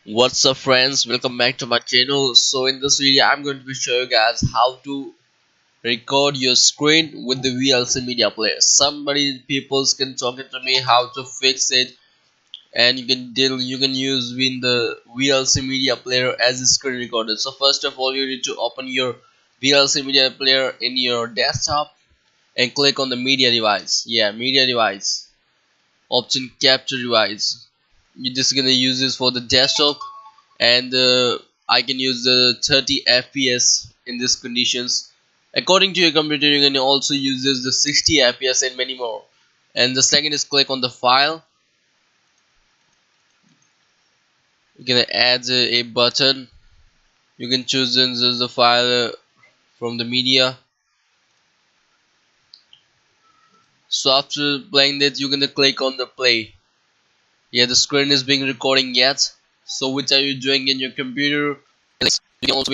What's up friends, welcome back to my channel. So in this video I'm going to be showing you guys how to record your screen with the VLC media player. Somebody people can talk to me how to fix it, and you can use in the VLC media player as a screen recorder. So first of all, you need to open your VLC media player in your desktop and click on the media device. Media device option, capture device. You're just gonna use this for the desktop, and I can use the 30 fps in these conditions. According to your computer, you can also use this the 60 fps and many more. And the second is click on the file. You can add a button. You can choose the file from the media. So after playing that, you're gonna click on the play. The screen is being recording yet. So which are you doing in your computer? You can also